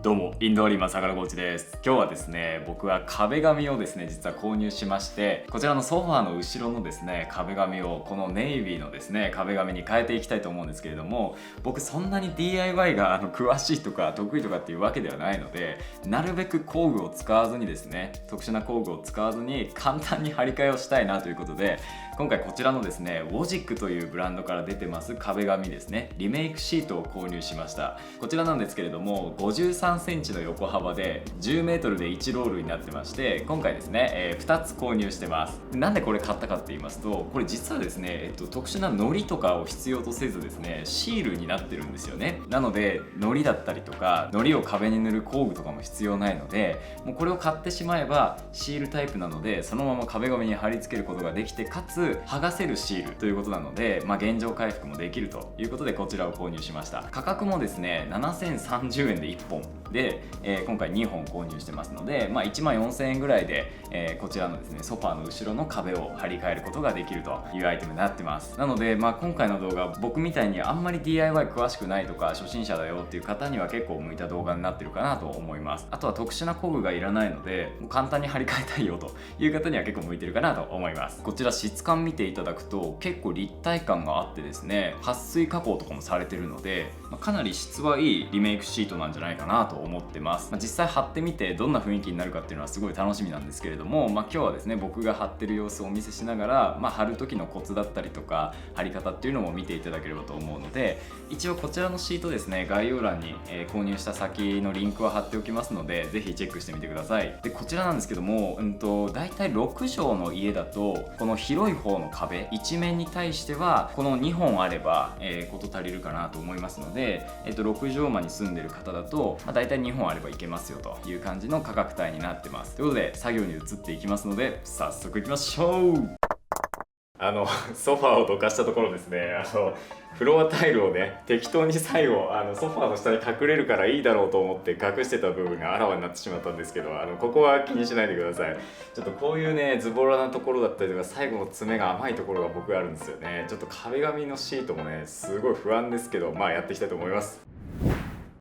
どうもインドアリーマン相良コーチです。今日はですね、僕は壁紙をですね実は購入しまして、こちらのソファーの後ろのですね壁紙をこのネイビーのですね壁紙に変えていきたいと思うんですけれども、僕そんなに DIY が詳しいとか得意とかっていうわけではないので、なるべく工具を使わずにですね、特殊な工具を使わずに簡単に張り替えをしたいなということで、今回こちらのですねウォジックというブランドから出てます壁紙ですね、リメイクシートを購入しました。こちらなんですけれども、53センチの横幅で10メートルで1ロールになってまして、今回ですね、2つ購入してます。なんでこれ買ったかって言いますと、これ実はですね、特殊な糊とかを必要とせずですね、シールになってるんですよね。なので糊だったりとか糊を壁に塗る工具とかも必要ないので、もうこれを買ってしまえばシールタイプなので、そのまま壁紙に貼り付けることができて、かつ剥がせるシールということなので、現状回復もできるということでこちらを購入しました。価格もですね7030円で1本で、今回2本購入してますので、1万4000円ぐらいで、こちらのですねソファーの後ろの壁を張り替えることができるというアイテムになってます。なので、今回の動画、僕みたいにあんまり DIY 詳しくないとか初心者だよっていう方には結構向いた動画になってるかなと思います。あとは特殊な工具がいらないので、もう簡単に張り替えたいよという方には結構向いてるかなと思います。こちら質感見ていただくと結構立体感があってですね、撥水加工とかもされてるので、かなり質はいいリメイクシートなんじゃないかなと思ってます。実際貼ってみてどんな雰囲気になるかっていうのはすごい楽しみなんですけれども、今日はですね僕が貼ってる様子をお見せしながら、貼る時のコツだったりとか貼り方っていうのも見ていただければと思うので、一応こちらのシートですね、概要欄に、購入した先のリンクは貼っておきますので、ぜひチェックしてみてください。でこちらなんですけども、だいたい6畳の家だとこの広い方の壁一面に対してはこの2本あれば、事足りるかなと思いますので、6畳間に住んでる方だと、だいたい2本あればいけますよという感じの価格帯になってます。ということで作業に移っていきますので、早速いきましょう。ソファーをどかしたところですね、フロアタイルをね適当に最後ソファーの下に隠れるからいいだろうと思って隠してた部分があらわになってしまったんですけど、ここは気にしないでください。ちょっとこういうねズボラなところだったりとか、最後の爪が甘いところが僕あるんですよね。ちょっと壁紙のシートもねすごい不安ですけど、やっていきたいと思います。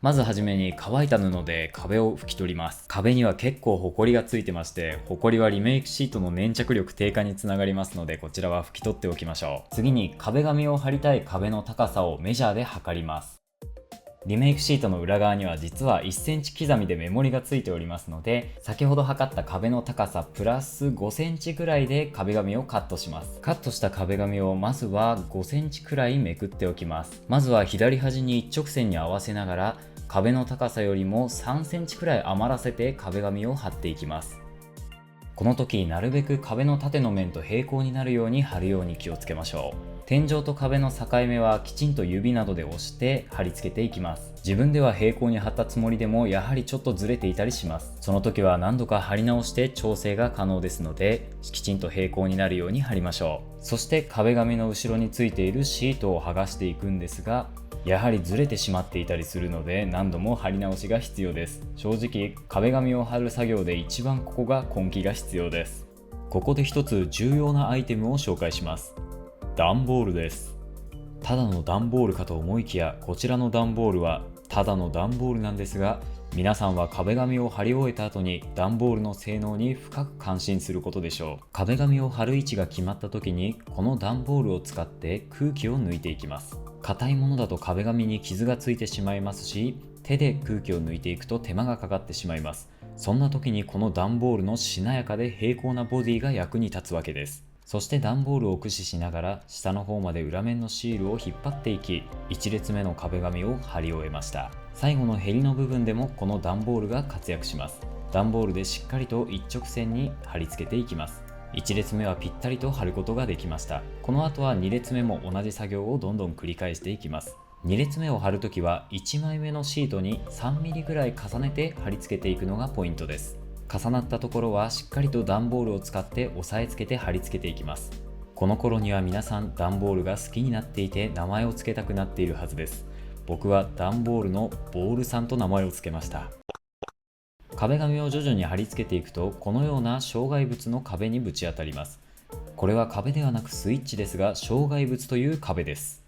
まずはじめに乾いた布で壁を拭き取ります。壁には結構ホコリがついてまして、ホコリはリメイクシートの粘着力低下につながりますので、こちらは拭き取っておきましょう。次に壁紙を貼りたい壁の高さをメジャーで測ります。リメイクシートの裏側には実は1センチ刻みで目盛りがついておりますので、先ほど測った壁の高さプラス5センチぐらいで壁紙をカットします。カットした壁紙をまずは5センチくらいめくっておきます。まずは左端に一直線に合わせながら、壁の高さよりも3センチくらい余らせて壁紙を貼っていきます。この時なるべく壁の縦の面と平行になるように貼るように気をつけましょう。天井と壁の境目はきちんと指などで押して貼り付けていきます。自分では平行に貼ったつもりでもやはりちょっとずれていたりします。その時は何度か貼り直して調整が可能ですので、きちんと平行になるように貼りましょう。そして壁紙の後ろについているシートを剥がしていくんですが、やはりずれてしまっていたりするので何度も貼り直しが必要です。正直壁紙を貼る作業で一番ここが根気が必要です。ここで一つ重要なアイテムを紹介します。段ボールです。ただの段ボールかと思いきや、こちらの段ボールはただの段ボールなんですが、皆さんは壁紙を貼り終えた後に段ボールの性能に深く感心することでしょう。壁紙を貼る位置が決まった時にこの段ボールを使って空気を抜いていきます。硬いものだと壁紙に傷がついてしまいますし、手で空気を抜いていくと手間がかかってしまいます。そんな時にこの段ボールのしなやかで平行なボディが役に立つわけです。そして段ボールを駆使しながら下の方まで裏面のシールを引っ張っていき、1列目の壁紙を貼り終えました。最後のヘリの部分でもこの段ボールが活躍します。段ボールでしっかりと一直線に貼り付けていきます。1列目はぴったりと貼ることができました。この後は2列目も同じ作業をどんどん繰り返していきます。2列目を貼るときは1枚目のシートに3ミリぐらい重ねて貼り付けていくのがポイントです。重なったところはしっかりと段ボールを使って押さえつけて貼り付けていきます。この頃には皆さん段ボールが好きになっていて名前を付けたくなっているはずです。僕は段ボールのボールさんと名前を付けました。壁紙を徐々に貼り付けていくと、このような障害物の壁にぶち当たります。これは壁ではなくスイッチですが、障害物という壁です。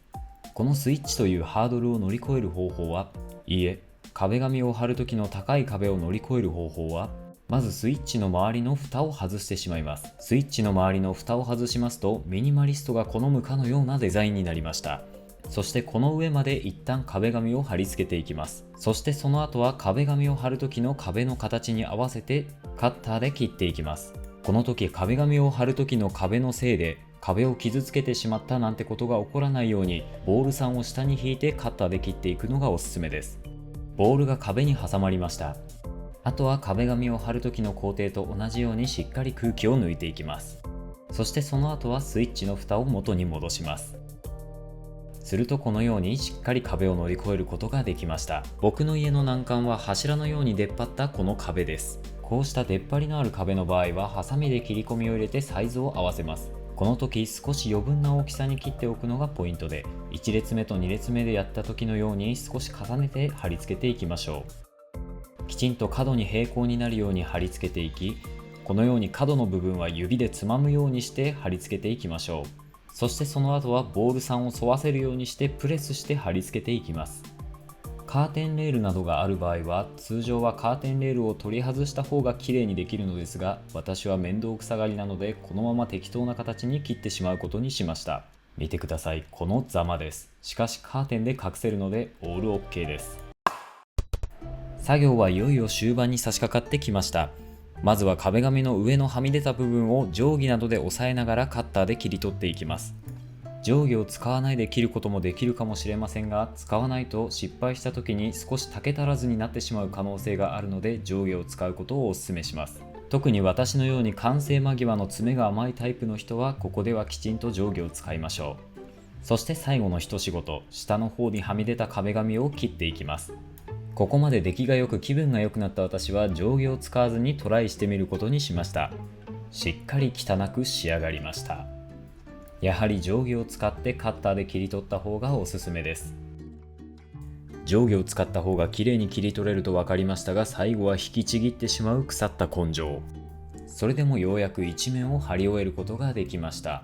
このスイッチというハードルを乗り越える方法は、いいえ、壁紙を貼る時の高い壁を乗り越える方法は、まずスイッチの周りの蓋を外してしまいます。スイッチの周りの蓋を外しますと、ミニマリストが好むかのようなデザインになりました。そしてこの上まで一旦壁紙を貼り付けていきます。そしてその後は壁紙を貼る時の壁の形に合わせてカッターで切っていきます。この時壁紙を貼る時の壁のせいで壁を傷つけてしまったなんてことが起こらないように、ボール3を下に引いてカッターで切っていくのがおすすめです。ボールが壁に挟まりました。あとは壁紙を貼る時の工程と同じようにしっかり空気を抜いていきます。そしてその後はスイッチの蓋を元に戻します。するとこのようにしっかり壁を乗り越えることができました。僕の家の難関は柱のように出っ張ったこの壁です。こうした出っ張りのある壁の場合はハサミで切り込みを入れてサイズを合わせます。この時少し余分な大きさに切っておくのがポイントで、1列目と2列目でやった時のように少し重ねて貼り付けていきましょう。きちんと角に平行になるように貼り付けていき、このように角の部分は指でつまむようにして貼り付けていきましょう。そしてその後はボール3を沿わせるようにしてプレスして貼り付けていきます。カーテンレールなどがある場合は通常はカーテンレールを取り外した方が綺麗にできるのですが、私は面倒くさがりなのでこのまま適当な形に切ってしまうことにしました。見てください、このざまです。しかしカーテンで隠せるのでオール OK です。作業はいよいよ終盤に差し掛かってきました。まずは壁紙の上のはみ出た部分を定規などで押さえながらカッターで切り取っていきます。定規を使わないで切ることもできるかもしれませんが、使わないと失敗した時に少し竹足らずになってしまう可能性があるので定規を使うことをお勧めします。特に私のように完成間際の爪が甘いタイプの人はここではきちんと定規を使いましょう。そして最後の一仕事、下の方にはみ出た壁紙を切っていきます。ここまで出来が良く気分が良くなった私は定規を使わずにトライしてみることにしました。しっかり汚く仕上がりました。やはり定規を使ってカッターで切り取った方がおすすめです。定規を使った方が綺麗に切り取れると分かりましたが、最後は引きちぎってしまう腐った根性。それでもようやく一面を貼り終えることができました。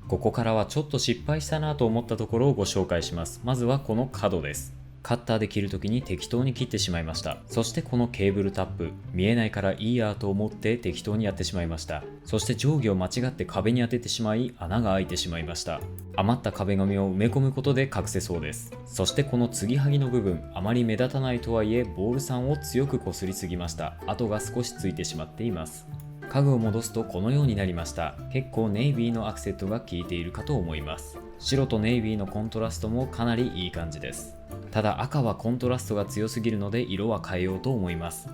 ここからはちょっと失敗したなと思ったところをご紹介します。まずはこの角です。カッターで切るときに適当に切ってしまいました。そしてこのケーブルタップ、見えないからいいやと思って適当にやってしまいました。そして定規を間違って壁に当ててしまい穴が開いてしまいました。余った壁紙を埋め込むことで隠せそうです。そしてこの継ぎはぎの部分、あまり目立たないとはいえボール3を強くこすりすぎました。跡が少しついてしまっています。家具を戻すとこのようになりました。結構ネイビーのアクセントが効いているかと思います。白とネイビーのコントラストもかなりいい感じです。ただ赤はコントラストが強すぎるので色は変えようと思います。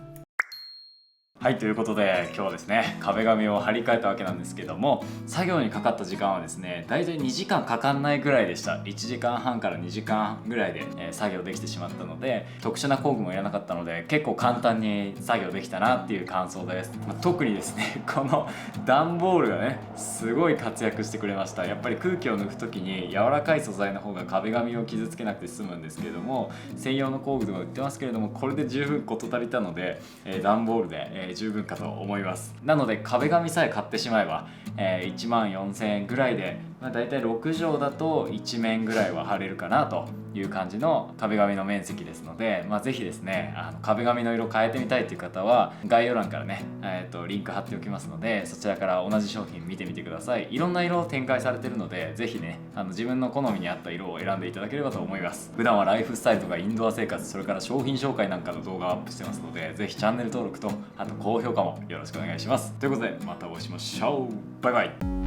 はい、ということで今日はですね壁紙を張り替えたわけなんですけども、作業にかかった時間はですねだいたい2時間かかんないぐらいでした。1時間半から2時間ぐらいで、作業できてしまったので、特殊な工具もいらなかったので結構簡単に作業できたなっていう感想です。特にですねこの段ボールがねすごい活躍してくれました。やっぱり空気を抜く時に柔らかい素材の方が壁紙を傷つけなくて済むんですけれども、専用の工具とか売ってますけれどもこれで十分事足りたので、段ボールで、十分かと思います。なので壁紙さえ買ってしまえば、1万4000円ぐらいで、だいたい6畳だと1面ぐらいは貼れるかなという感じの壁紙の面積ですので、ぜひですね壁紙の色変えてみたいという方は概要欄からね、リンク貼っておきますので、そちらから同じ商品見てみてください。いろんな色を展開されているので、ぜひね自分の好みに合った色を選んでいただければと思います。普段はライフスタイルとかインドア生活、それから商品紹介なんかの動画をアップしてますので、ぜひチャンネル登録とあと高評価もよろしくお願いします。ということでまたお会いしましょう。バイバイ。